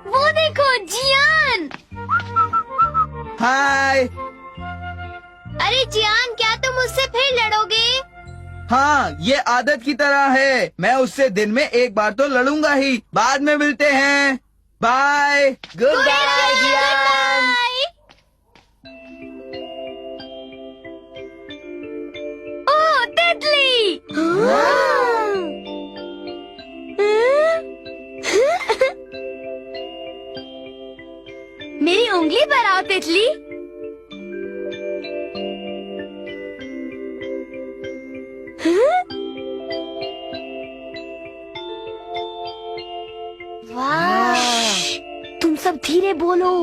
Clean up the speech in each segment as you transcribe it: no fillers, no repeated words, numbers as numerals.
वो देखो जियान। हाय। अरे जियान, क्या तुम उससे फिर लड़ोगे? हाँ, ये आदत की तरह है। मैं उससे दिन में एक बार तो लड़ूंगा ही। बाद में मिलते हैं। बाय। गुड बाय जियान। ओह तितली। मेरी उंगली पर आओ तितली। वाह, तुम सब धीरे बोलो।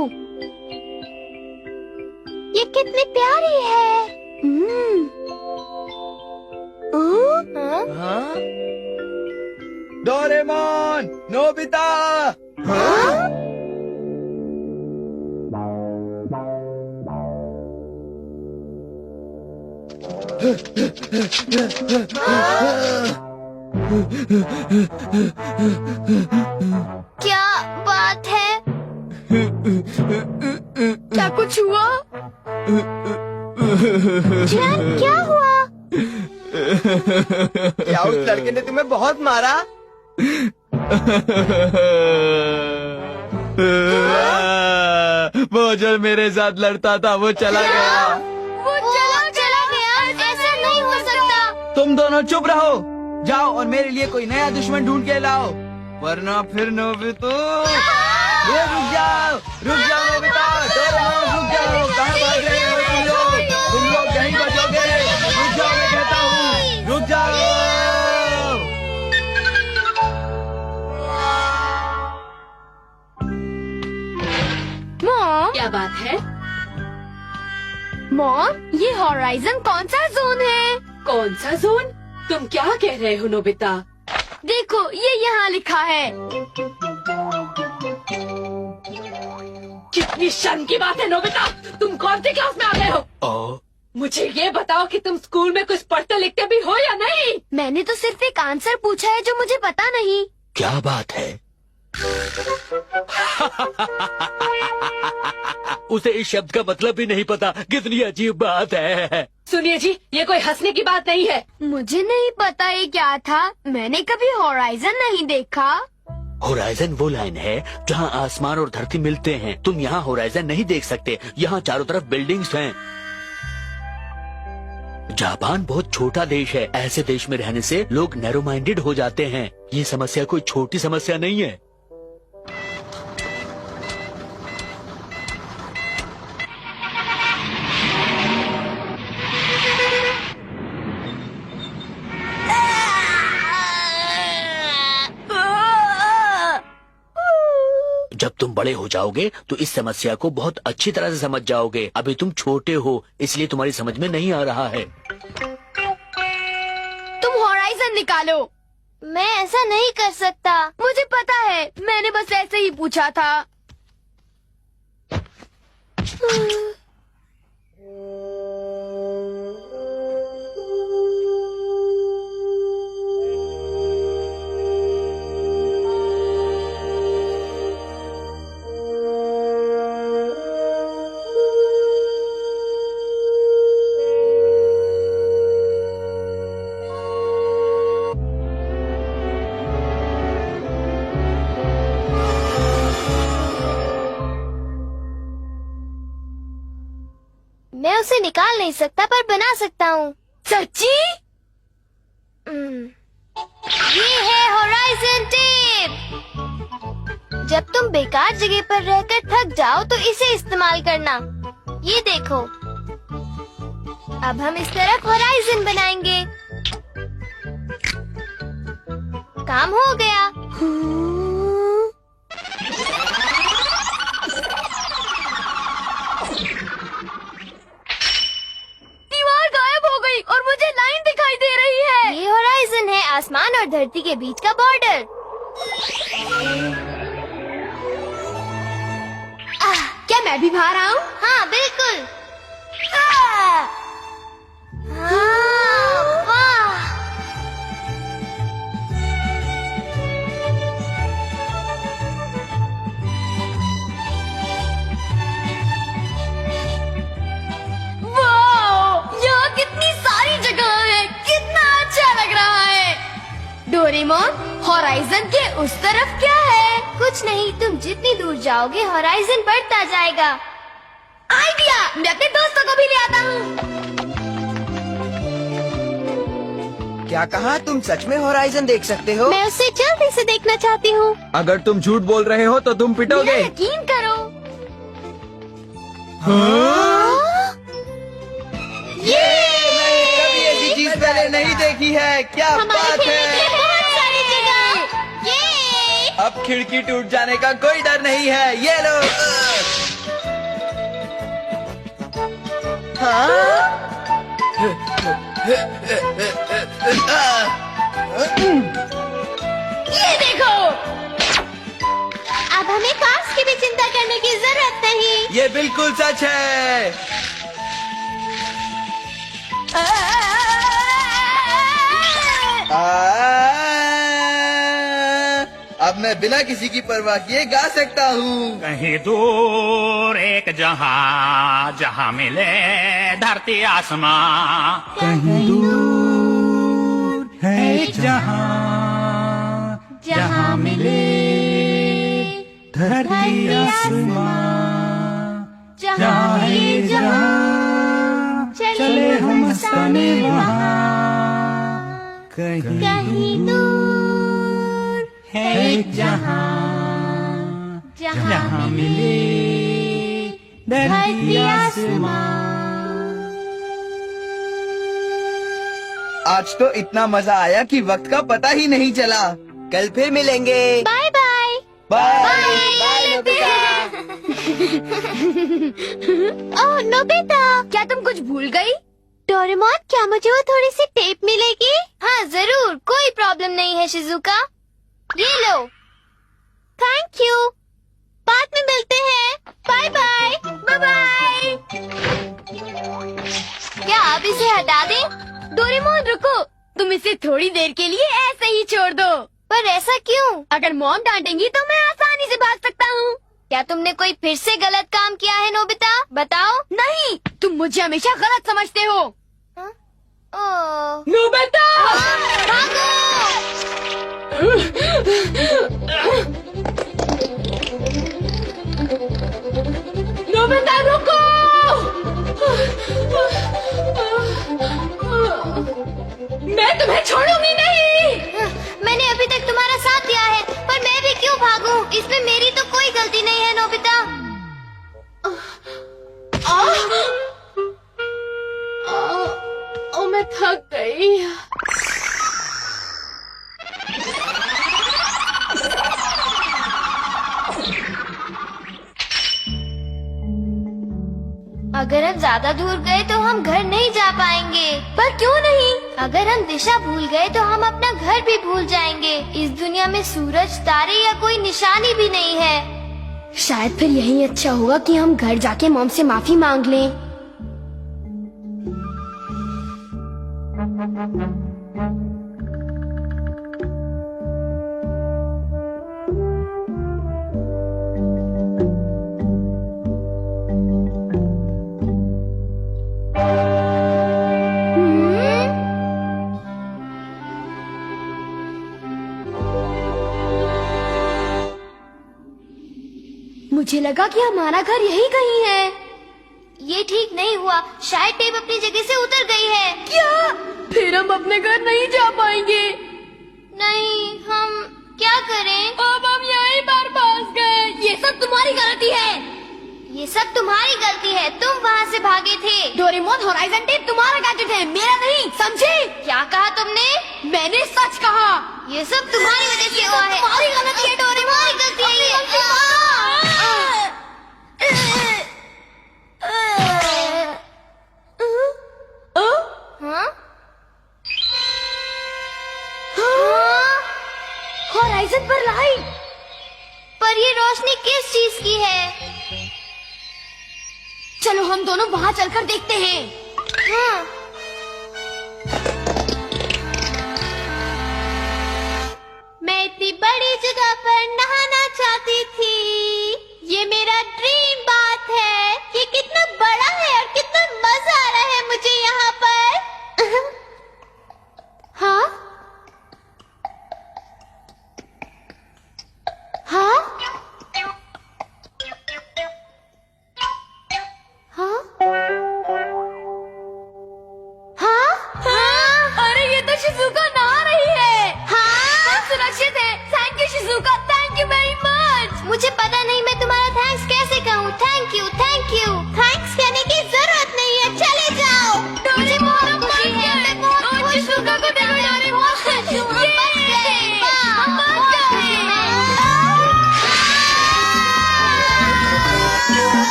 ये कितनी प्यारी है। Doraemon, Nobita. क्या बात है? क्या कुछ हुआ? जियान, क्या हुआ? क्या उस लड़के ने तुम्हें बहुत मारा? वो जो मेरे साथ लड़ता था वो चला गया। वो चला गया। ऐसा नहीं हो सकता। तुम दोनों चुप रहो। जाओ और मेरे लिए कोई नया दुश्मन ढूंढ के लाओ, वरना फिर नोबिता। ये रुक जाओ नोबिता। डोरेमोन रुक जाओ। कहाँ भाग रहे हो तुम लोग यहीं बचोगे। रुक जाओ, मैं कहता हूँ, रुक जाओ। मॉम, क्या बात है? मॉम, ये हॉराइजन कौन सा जोन है? कौन सा जोन? तुम क्या कह रहे हो नोबिता? देखो, ये यहाँ लिखा है। कितनी शर्म की बात है नोबिता, तुम कौन सी क्लास में आ गए हो? मुझे ये बताओ कि तुम स्कूल में कुछ पढ़ते लिखते भी हो या नहीं? मैंने तो सिर्फ एक आंसर पूछा है जो मुझे पता नहीं। क्या बात है? उसे इस शब्द का मतलब भी नहीं पता। कितनी अजीब बात है। सुनिए जी, ये कोई हंसने की बात नहीं है। मुझे नहीं पता ये क्या था। मैंने कभी हॉराइजन नहीं देखा। होराइजन वो लाइन है जहाँ आसमान और धरती मिलते हैं। तुम यहाँ होराइजन नहीं देख सकते। यहाँ चारों तरफ बिल्डिंग्स हैं। जापान बहुत छोटा देश है। ऐसे देश में रहने से लोग नैरो माइंडेड हो जाते हैं। ये समस्या कोई छोटी समस्या नहीं है। जब तुम बड़े हो जाओगे तो इस समस्या को बहुत अच्छी तरह से समझ जाओगे। अभी तुम छोटे हो, इसलिए तुम्हारी समझ में नहीं आ रहा है। तुम हॉराइजन निकालो। मैं ऐसा नहीं कर सकता। मुझे पता है, मैंने बस ऐसे ही पूछा था। मैं उसे निकाल नहीं सकता पर बना सकता हूँ। सच्ची? ये है होराइजन टेप। जब तुम बेकार जगह पर रहकर थक जाओ तो इसे इस्तेमाल करना। ये देखो, अब हम इस तरफ होराइजन बनाएंगे। काम हो गया। और मुझे लाइन दिखाई दे रही है। ये होराइजन है, आसमान और धरती के बीच का बॉर्डर। क्या मैं भी बाहर आऊं? हाँ बिल्कुल। वाह। डोरेमोन, होराइजन के उस तरफ क्या है? कुछ नहीं, तुम जितनी दूर जाओगे होराइजन बढ़ता जाएगा। आइडिया, मैं अपने दोस्तों को भी ले आता हूँ। क्या कहा? तुम सच में होराइजन देख सकते हो? मैं उसे जल्दी से देखना चाहती हूँ। अगर तुम झूठ बोल रहे हो तो तुम मेरा पिटोगे। यकीन करो। ये मैंने कभी ऐसी चीज पहले नहीं देखी है। क्या हमारे बात खेलने के लिए है! बहुत सारी जगह। ये अब खिड़की टूट जाने का कोई डर नहीं है। ये लो। ये देखो, अब हमें कार्स की भी चिंता करने की जरूरत नहीं। ये बिल्कुल सच है। अब मैं बिना किसी की परवाह किए गा सकता हूँ। कहीं दूर एक जहां जहां मिले धरती आसमां। कहीं दूर है एक जहां जहाँ मिले धरती आसमां। जहाँ ये जहाँ चले हम मस्ताने वहाँ। कहीं दूर है एक जहां जहाँ मिले धरती आसमां। आज तो इतना मजा आया कि वक्त का पता ही नहीं चला। कल फिर मिलेंगे। Bye bye. Bye bye Nobita. Oh Nobita, क्या तुम कुछ भूल गई? डोरेमोन, क्या मुझे वो थोड़ी सी टेप मिलेगी? हाँ जरूर, कोई प्रॉब्लम नहीं है शिजुका। ये लो। Thank you. बाद में मिलते हैं। Bye bye. Bye bye. क्या आप इसे हटा दें? डोरेमोन रुको, तुम इसे थोड़ी देर के लिए ऐसे ही छोड़ दो। पर ऐसा क्यों? अगर मॉम डांटेंगी तो मैं आसानी से भाग सकता हूँ। क्या तुमने कोई फिर से गलत काम किया है नोबिता? बताओ। नहीं, तुम मुझे हमेशा गलत समझते हो। ओह, नोबिता! भागो! नोबिता रुको! मैं तुम्हें छोड़ूंगी नहीं। मैंने अभी तक तुम्हारा साथ दिया है, पर मैं भी क्यों भागूं? इसमें मेरी तो कोई गलती नहीं है नोबिता। मैं थक गई। अगर हम ज्यादा दूर गए तो हम घर नहीं जा पाएंगे। पर क्यों नहीं? अगर हम दिशा भूल गए तो हम अपना घर भी भूल जाएंगे। इस दुनिया में सूरज, तारे या कोई निशानी भी नहीं है। शायद फिर यही अच्छा होगा कि हम घर जाके मॉम से माफी मांग लें। मुझे लगा कि हमारा घर यही कहीं है। ये ठीक नहीं हुआ, शायद टेप अपनी जगह से उतर गई है। क्या? फिर हम अपने घर नहीं जा पाएंगे। नहीं, हम क्या करें? अब हम यहीं पर फंस गए। ये सब तुम्हारी गलती है। ये सब तुम्हारी गलती है, तुम वहाँ से भागे थे। डोरेमोन, होराइजन टेप तुम्हारा गैजेट है, मेरा नहीं, समझे? क्या कहा तुमने? मैंने सच कहा। ये सब तुम्हारी वजह से हुआ है। तुम्हारी गलती है डोरेमोन, तुम्हारी गलती है ये। हाँ? होराइजन पर लाइट। पर ये रोशनी किस चीज की है? चलो हम दोनों वहाँ चलकर देखते हैं। हाँ।